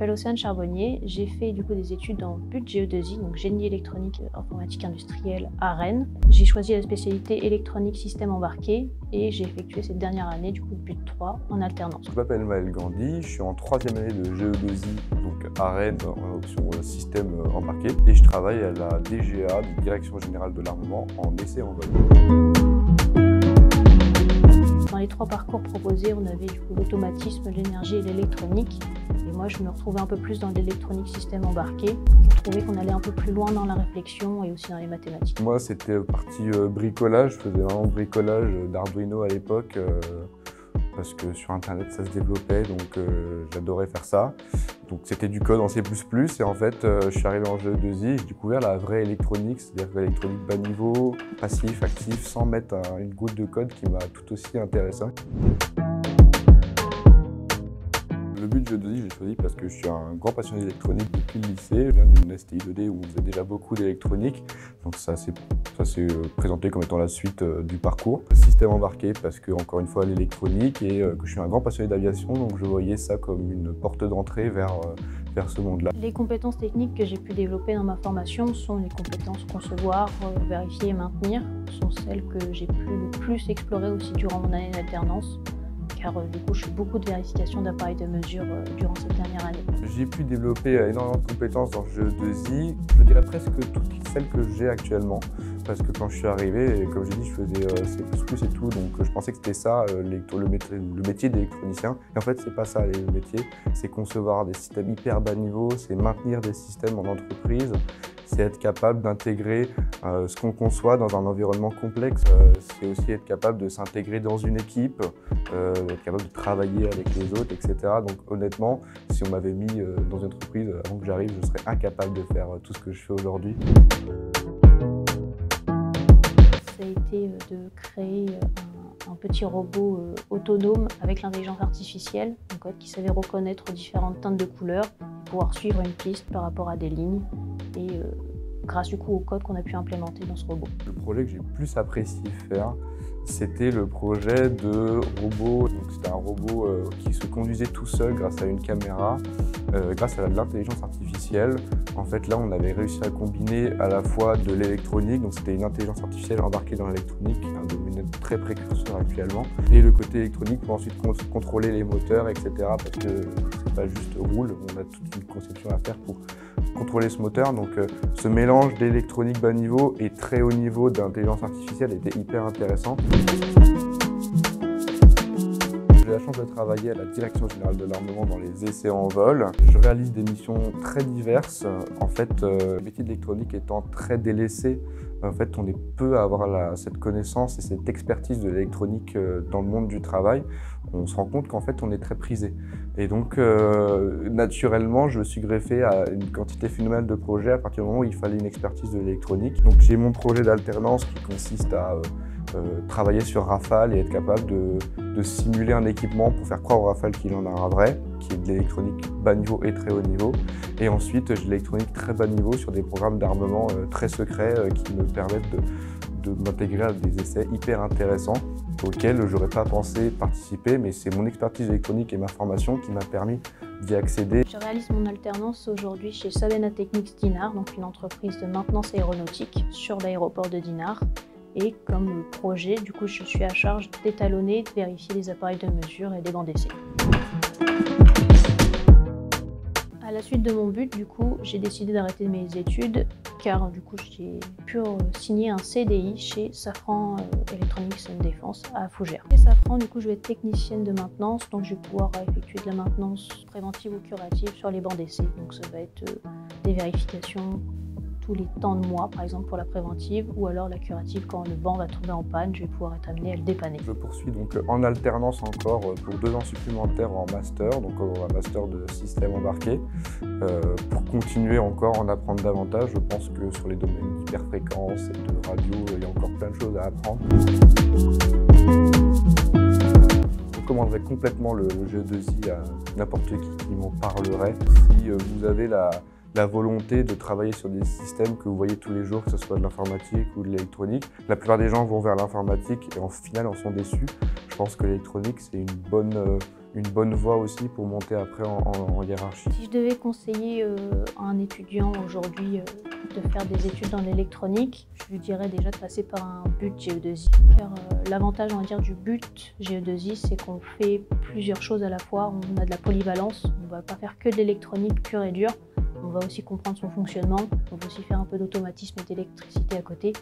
m'appelle Océane Charbonnier, j'ai fait du coup des études en BUT GE2I, donc génie électronique informatique industrielle à Rennes. J'ai choisi la spécialité électronique système embarqué et j'ai effectué cette dernière année du coup BUT 3 en alternance. Je m'appelle Maël Gandhi, je suis en 3e année de GE2I donc à Rennes en option système embarqué et je travaille à la DGA, Direction Générale de l'Armement, en essai en vol. Dans les 3 parcours proposés, on avait du coup l'automatisme, l'énergie et l'électronique. Et moi, je me retrouvais un peu plus dans l'électronique système embarqué. Je trouvais qu'on allait un peu plus loin dans la réflexion et aussi dans les mathématiques. Moi, c'était partie bricolage. Je faisais vraiment bricolage d'Arduino à l'époque parce que sur Internet, ça se développait, donc j'adorais faire ça. Donc c'était du code en C++ et en fait, je suis arrivé en GE2I et j'ai découvert la vraie électronique, c'est-à-dire l'électronique bas niveau, passif, actif, sans mettre une goutte de code qui m'a tout aussi intéressé. Le but de GE2I, je l'ai choisi parce que je suis un grand passionné d'électronique depuis le lycée. Je viens d'une STI 2D où on faisait déjà beaucoup d'électronique. Donc ça s'est présenté comme étant la suite du parcours. Le système embarqué parce que, encore une fois, l'électronique et que je suis un grand passionné d'aviation. Donc je voyais ça comme une porte d'entrée vers ce monde-là. Les compétences techniques que j'ai pu développer dans ma formation sont les compétences concevoir, vérifier et maintenir. Ce sont celles que j'ai pu le plus explorer aussi durant mon année d'alternance. Car du coup, je fais beaucoup de vérification d'appareils de mesure durant cette dernière année. J'ai pu développer énormément de compétences dans GE2I, je dirais presque toutes celles que j'ai actuellement. Parce que quand je suis arrivé, comme j'ai dit, je faisais C++ et tout, donc je pensais que c'était ça le métier d'électronicien. Et en fait, c'est pas ça le métier, c'est concevoir des systèmes hyper bas niveau, c'est maintenir des systèmes en entreprise, c'est être capable d'intégrer ce qu'on conçoit dans un environnement complexe. C'est aussi être capable de s'intégrer dans une équipe, être capable de travailler avec les autres, etc. Donc honnêtement, si on m'avait mis dans une entreprise avant que j'arrive, je serais incapable de faire tout ce que je fais aujourd'hui. Ça a été de créer un petit robot autonome avec l'intelligence artificielle, un code qui savait reconnaître différentes teintes de couleurs, pouvoir suivre une piste par rapport à des lignes et grâce du coup au code qu'on a pu implémenter dans ce robot. Le projet que j'ai plus apprécié faire, c'était le projet de robot. C'était un robot qui se conduisait tout seul grâce à une caméra, grâce à l'intelligence artificielle. En fait, là, on avait réussi à combiner à la fois de l'électronique, donc c'était une intelligence artificielle embarquée dans l'électronique, un domaine très précurseur actuellement, et le côté électronique pour ensuite contrôler les moteurs, etc. Parce que c'est pas juste roule, on a toute une conception à faire pour contrôler ce moteur. Donc ce mélange d'électronique bas niveau et très haut niveau d'intelligence artificielle était hyper intéressant. J'ai la chance de travailler à la Direction Générale de l'Armement dans les essais en vol. Je réalise des missions très diverses. En fait, le métier de l'électronique étant très délaissé, en fait, on est peu à avoir cette connaissance et cette expertise de l'électronique dans le monde du travail. On se rend compte qu'en fait, on est très prisé. Et donc, naturellement, je me suis greffé à une quantité phénoménale de projets à partir du moment où il fallait une expertise de l'électronique. Donc, j'ai mon projet d'alternance qui consiste à travailler sur Rafale et être capable de simuler un équipement pour faire croire au Rafale qu'il en a un vrai, qui est de l'électronique bas niveau et très haut niveau. Et ensuite, j'ai de l'électronique très bas niveau sur des programmes d'armement très secrets qui me permettent de m'intégrer à des essais hyper intéressants auxquels je n'aurais pas pensé participer, mais c'est mon expertise électronique et ma formation qui m'a permis d'y accéder. Je réalise mon alternance aujourd'hui chez Sabena Technics Dinard, donc une entreprise de maintenance aéronautique sur l'aéroport de Dinard. Et comme projet, du coup, je suis à charge d'étalonner, de vérifier les appareils de mesure et des bancs d'essai. À la suite de mon but, du coup, j'ai décidé d'arrêter mes études car du coup, j'ai pu signer un CDI chez Safran Electronics & Defense à Fougères. Chez Safran, du coup, je vais être technicienne de maintenance, donc je vais pouvoir effectuer de la maintenance préventive ou curative sur les bancs d'essai. Donc ça va être des vérifications tous les temps de mois, par exemple pour la préventive, ou alors la curative quand le banc va tomber en panne, je vais pouvoir être amenée à le dépanner. Je poursuis donc en alternance encore pour 2 ans supplémentaires en master, donc un master de système embarqué, pour continuer encore en apprendre davantage. Je pense que sur les domaines d'hyperfréquence et de radio, il y a encore plein de choses à apprendre. Je recommanderais complètement le GE2I à n'importe qui m'en parlerait. Si vous avez la volonté de travailler sur des systèmes que vous voyez tous les jours, que ce soit de l'informatique ou de l'électronique. La plupart des gens vont vers l'informatique et en final en sont déçus. Je pense que l'électronique, c'est une une bonne voie aussi pour monter après en hiérarchie. Si je devais conseiller à un étudiant aujourd'hui de faire des études dans l'électronique, je lui dirais déjà de passer par un BUT GE2I. Car l'avantage, on va dire, du BUT GE2I, c'est qu'on fait plusieurs choses à la fois. On a de la polyvalence, on ne va pas faire que de l'électronique pure et dure. On va aussi comprendre son fonctionnement, on va aussi faire un peu d'automatisme et d'électricité à côté.